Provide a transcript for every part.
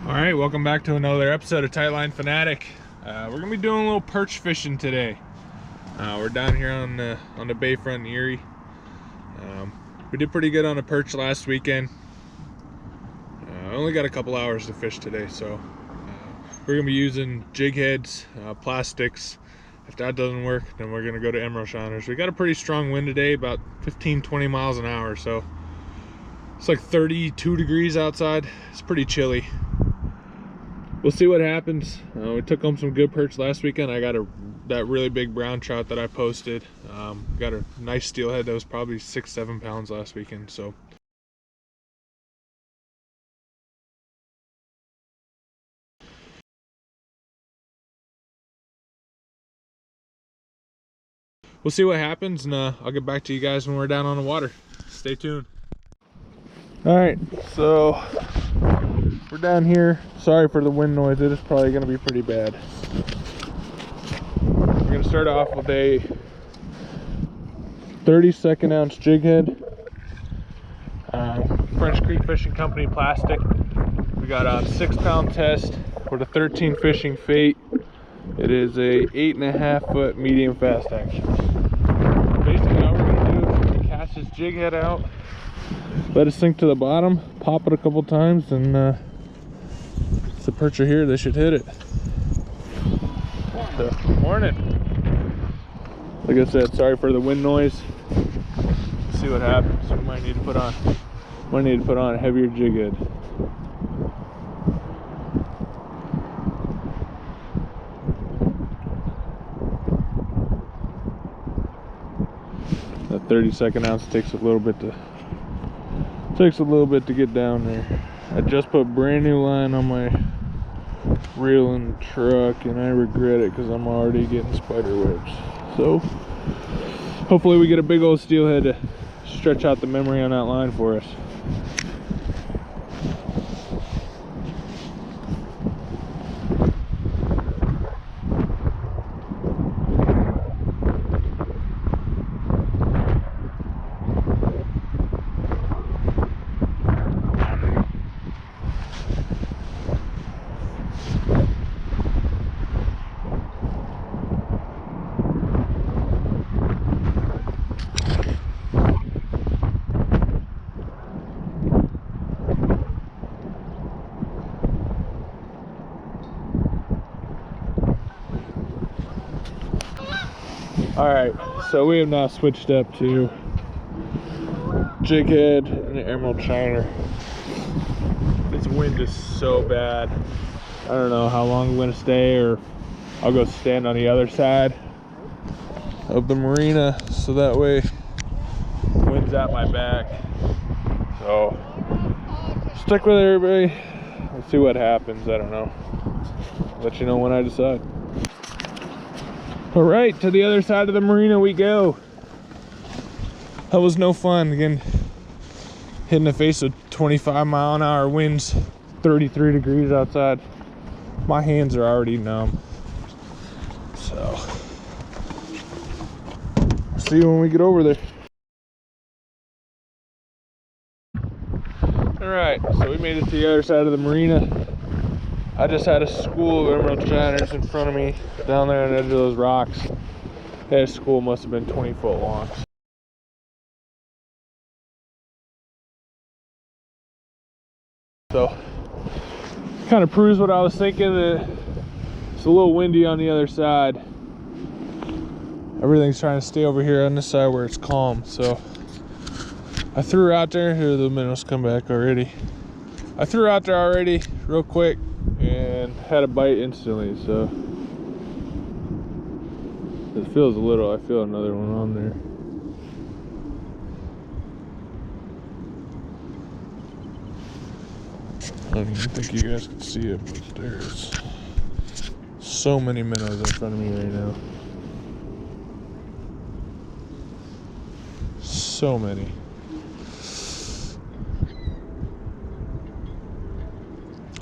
All right, welcome back to another episode of Tightline Fanatic. We're gonna be doing a little perch fishing today. We're down here on the bayfront in Erie. We did pretty good on a perch last weekend. Only got a couple hours to fish today, so we're gonna be using jig heads, plastics. If that doesn't work, then we're gonna go to emerald shiners. We got a pretty strong wind today, about 15-20 miles an hour, so it's like 32 degrees outside. It's pretty chilly. We'll see what happens. We took home some good perch last weekend. I got that really big brown trout that I posted. Got a nice steelhead that was probably 6-7 pounds last weekend. So we'll see what happens, and I'll get back to you guys when we're down on the water. Stay tuned. All right, so we're down here. Sorry for the wind noise. It is probably going to be pretty bad. We're going to start off with a 32nd ounce jig head, French Creek Fishing Company plastic. We got a 6-pound test with a 13 fishing fate. It is a 8.5 foot medium fast action. Basically, all we're going to do is we're going to cast this jig head out, let it sink to the bottom, pop it a couple times, and the perch are here. They should hit it. So, morning. Like I said, sorry for the wind noise. Let's see what happens. We might need to put on a heavier jig head. That 32nd ounce takes a little bit to get down there. I just put brand new line on my reel in the truck, and I regret it because I'm already getting spider webs. So hopefully we get a big old steelhead to stretch out the memory on that line for us. Alright, so we have now switched up to jig head and an emerald shiner. This wind is so bad. I don't know how long I'm going to stay, or I'll go stand on the other side of the marina so that way the wind's at my back. So stick with it, everybody. Let's see what happens. I don't know. I'll let you know when I decide. All right, to the other side of the marina we go. That was no fun. Again, hitting the face of 25-mile-an-hour winds, 33 degrees outside. My hands are already numb. So, see you when we get over there. All right, so we made it to the other side of the marina. I just had a school of emerald shiners in front of me down there on the edge of those rocks. That school must have been 20 foot long. So, kind of proves what I was thinking, that it's a little windy on the other side. Everything's trying to stay over here on this side where it's calm. So, I threw out there. Here, the minnows come back already. I threw out there already real quick and had a bite instantly, so it feels a little. I feel another one on there. I don't even think you guys can see it, but there's so many minnows in front of me right now. So many.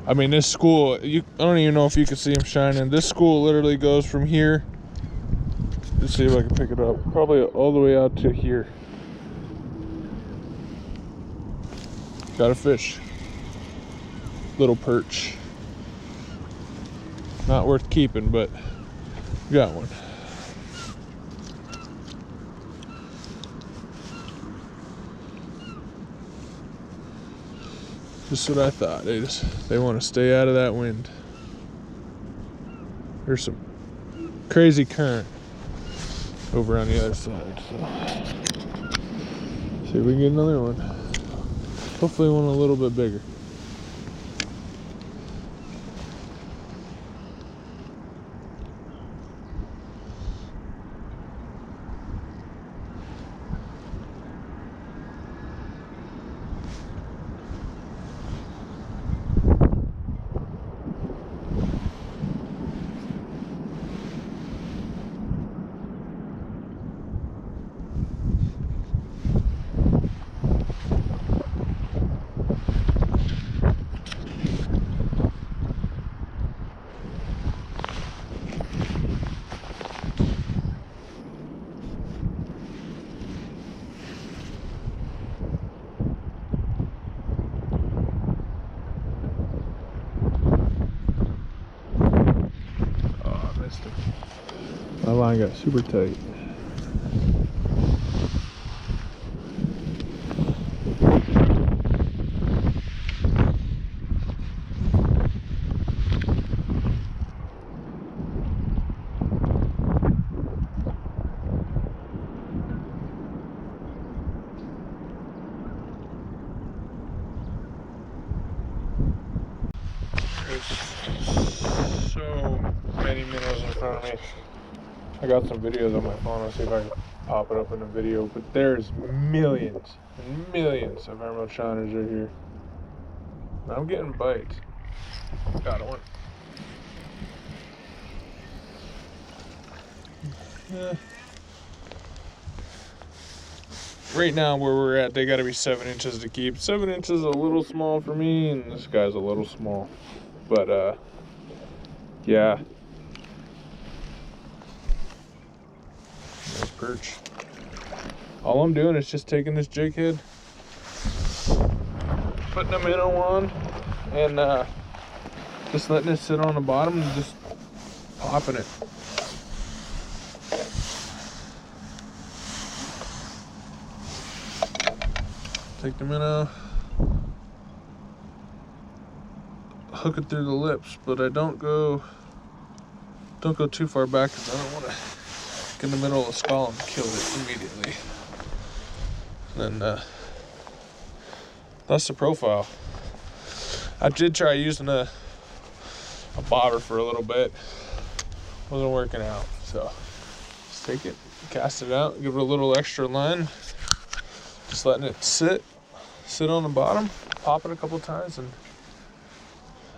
I mean, this school, I don't even know if you can see them shining. This school literally goes from here. Let's see if I can pick it up. Probably all the way out to here. Got a fish. Little perch. Not worth keeping, but got one. Just what I thought. They want to stay out of that wind. There's some crazy current over on the other side. So see if we can get another one. Hopefully one a little bit bigger. My line got super tight. There's so many minnows in front of me. I got some videos on my phone. I'll see if I can pop it up in a video. But there's millions and millions of emerald shiners right here. And I'm getting bites. Got one. Yeah. Right now where we're at, they gotta be 7 inches to keep. 7 inches is a little small for me, and this guy's a little small. But yeah. Nice perch. All I'm doing is just taking this jig head, putting a minnow on, and just letting it sit on the bottom and just popping it. Take the minnow, hook it through the lips, but I don't go too far back because I don't want to get in the middle of the skull and kill it immediately. And that's the profile. I did try using a bobber for a little bit. Wasn't working out, so just take it, cast it out, give it a little extra line, just letting it sit on the bottom, pop it a couple times, and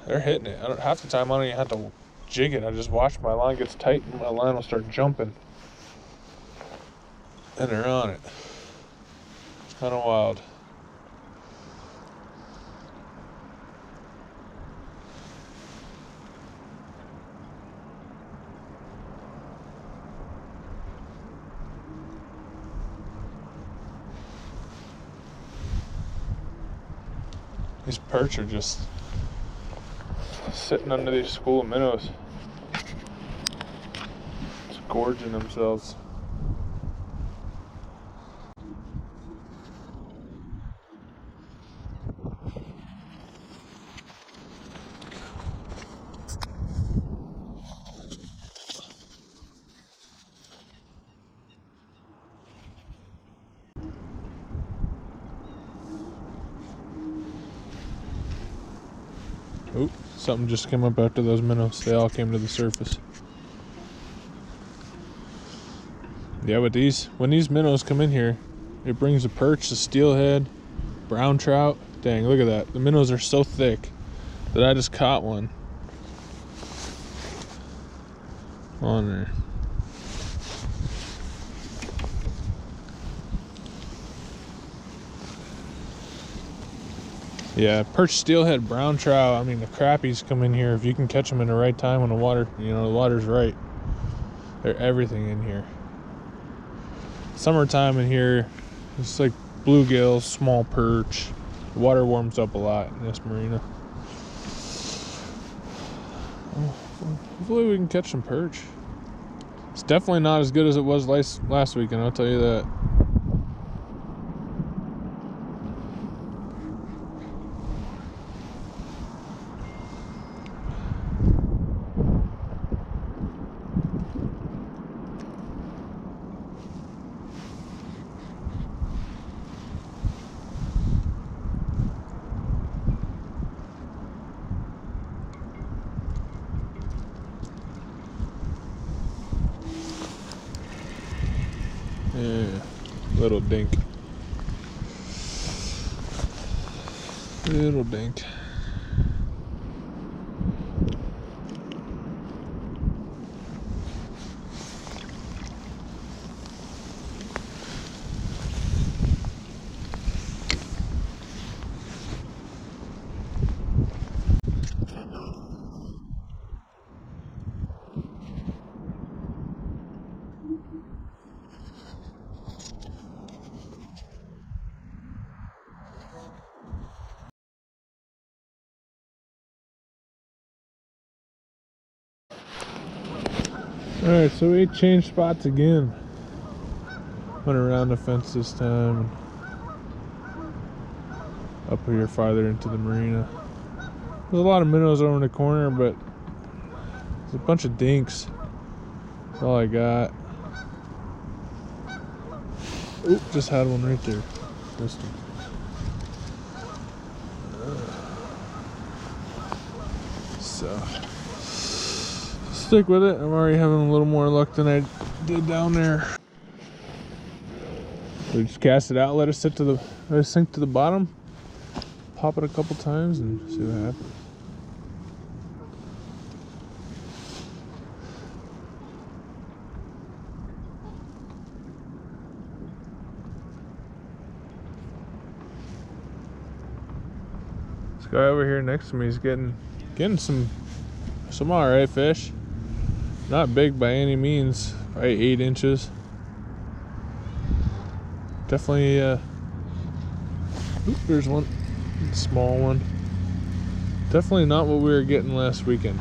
they're hitting it. Half the time I don't even have to jig it. I just watch my line gets tight and my line will start jumping, and they're on it. It's kind of wild. These perch are just sitting under these school of minnows, just gorging themselves. Oh, something just came up after those minnows. They all came to the surface. Yeah, but when these minnows come in here, it brings a perch, a steelhead, brown trout. Dang, look at that. The minnows are so thick that I just caught one on there. Yeah, perch, steelhead, brown trout. I mean, the crappies come in here if you can catch them in the right time when the water's right. They're everything in here. Summertime in here, it's like bluegills, small perch. The water warms up a lot in this marina. Hopefully we can catch some perch. It's definitely not as good as it was last weekend, I'll tell you that. Yeah, little dink. Little dink. Alright, so we changed spots again. Went around the fence this time. Up here farther into the marina. There's a lot of minnows over in the corner, but there's a bunch of dinks. That's all I got. Oop, just had one right there. Missed him. So stick with it. I'm already having a little more luck than I did down there. We just cast it out, let it sink to the bottom, pop it a couple times, and see what happens. This guy over here next to me is getting some alright fish. Not big by any means, probably 8 inches. Definitely, oop, there's one, small one. Definitely not what we were getting last weekend.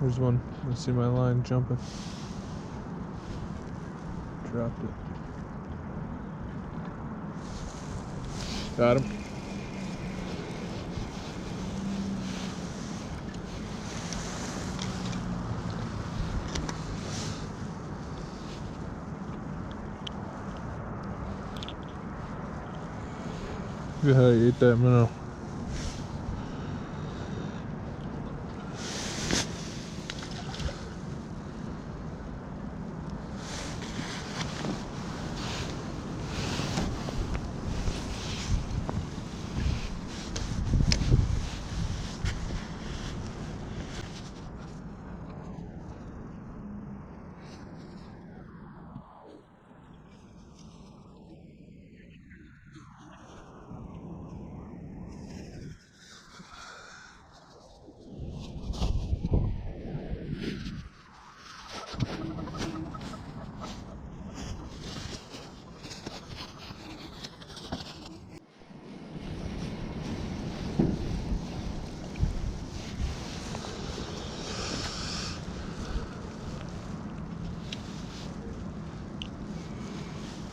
There's one. I see my line jumping. Dropped it. Got him. Look at how he ate that minnow.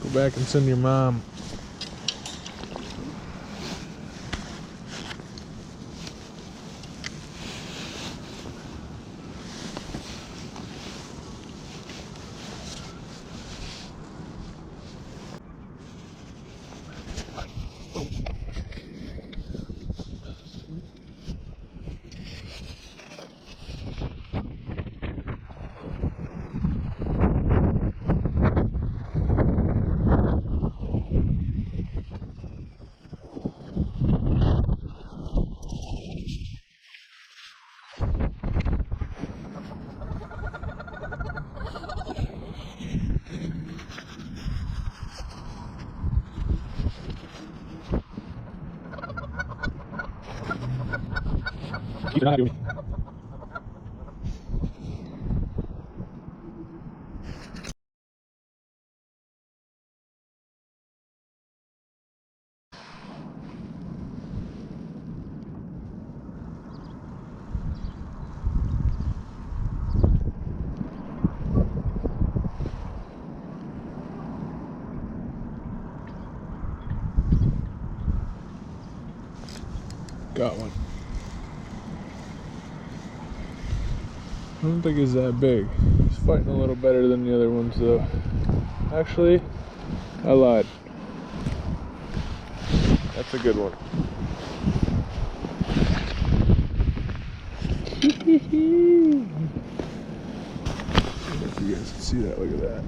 Go back and send your mom. Got one. I don't think he's that big. He's fighting a little better than the other ones though. Actually, I lied. That's a good one. I don't know if you guys can see that. Look at that.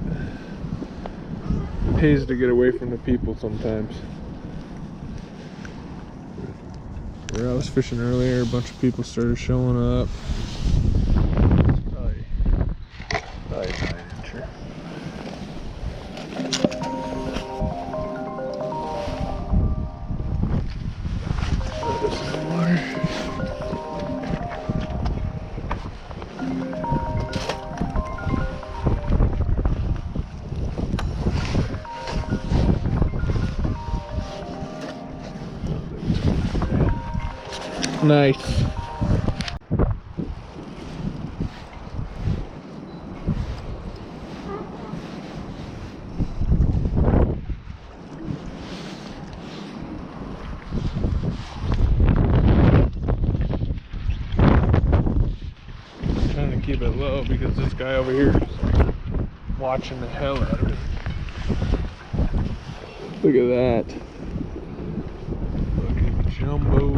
It pays to get away from the people sometimes. Where I was fishing earlier, a bunch of people started showing up. Probably 9-incher. Nice. Trying to keep it low because this guy over here is watching the hell out of me. Look at that. Fucking jumbo.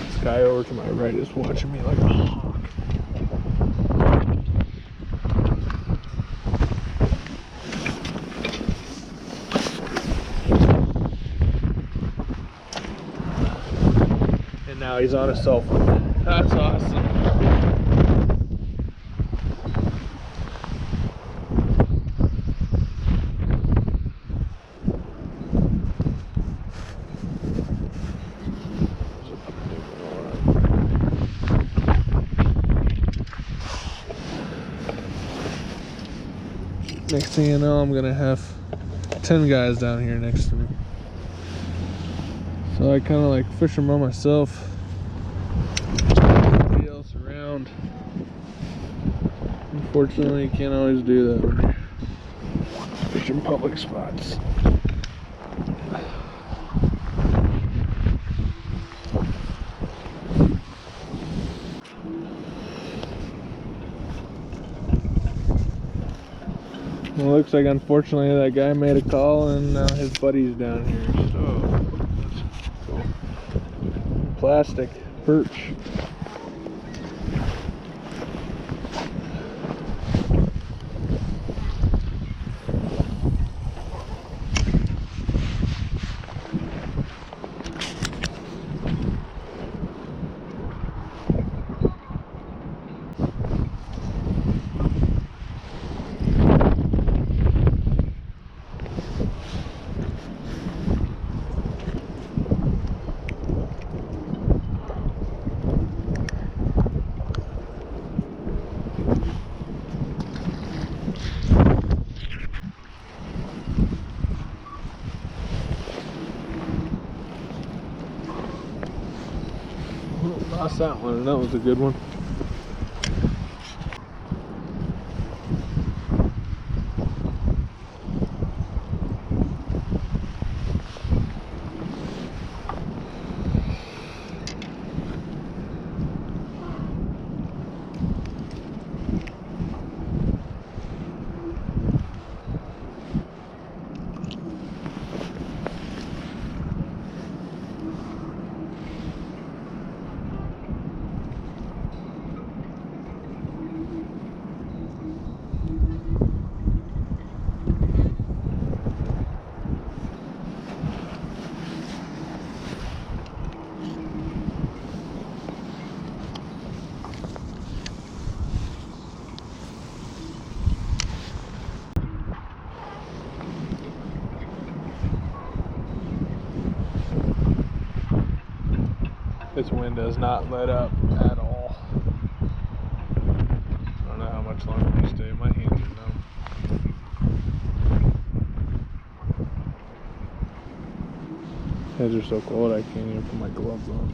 This guy over to my right is watching me like a hawk. And now he's on his cell phone. That's awesome. Next thing you know, I'm gonna have 10 guys down here next to me. So I kind of like fish them by myself. Nobody else around. Unfortunately, you can't always do that when you're fishing public spots. Well, it looks like unfortunately that guy made a call and now his buddy's down here. So that's cool. Plastic perch. Lost that one, and that was a good one. wind does not let up at all. I don't know how much longer we stay. My hands are numb. Hands are so cold I can't even put my gloves on.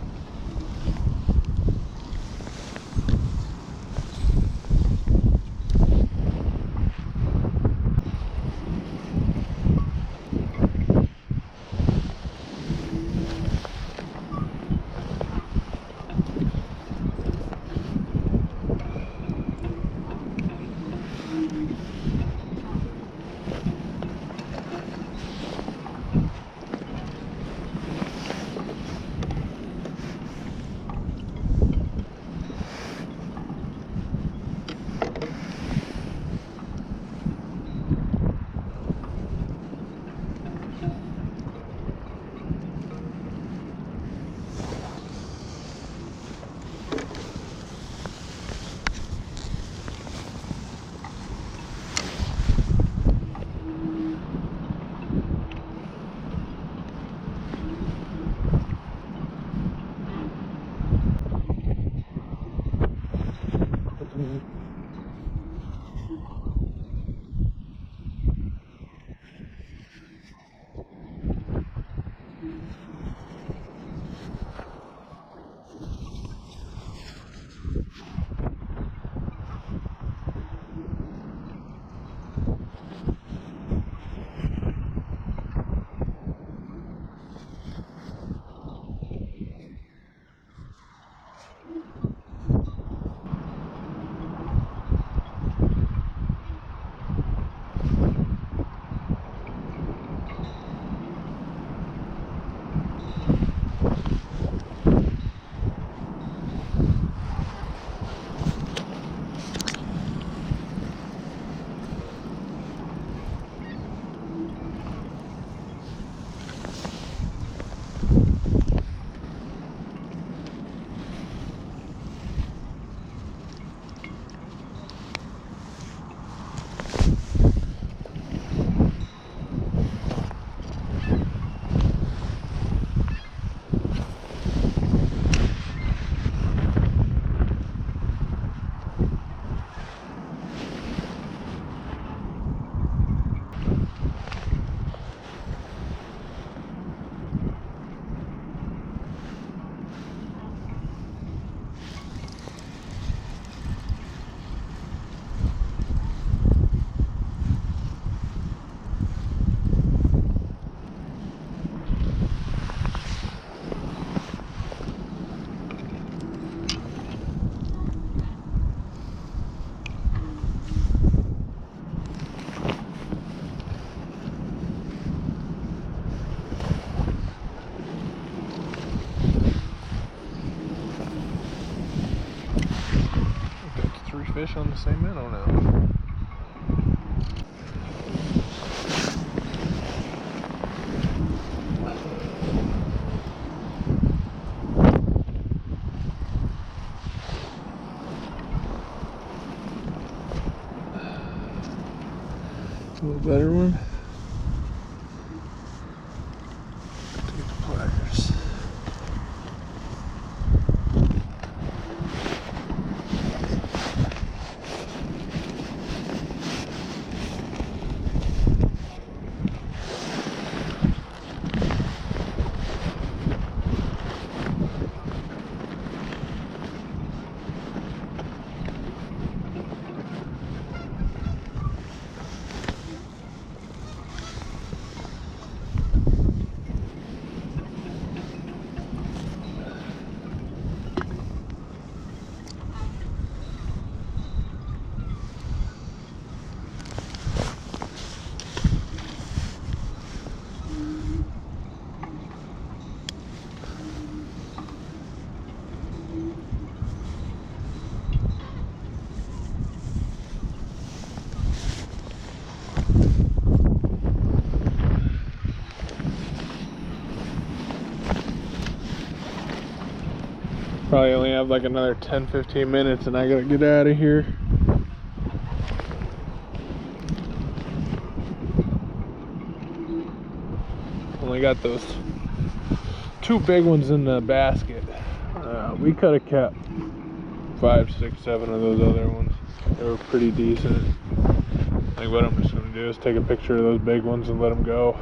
Fish on the same minnow now. A little better one. Take the pliers. Probably only have like another 10-15 minutes and I gotta get out of here. Only got those two big ones in the basket. We could have kept 5, 6, 7 of those other ones. They were pretty decent. I think what I'm just going to do is take a picture of those big ones and let them go.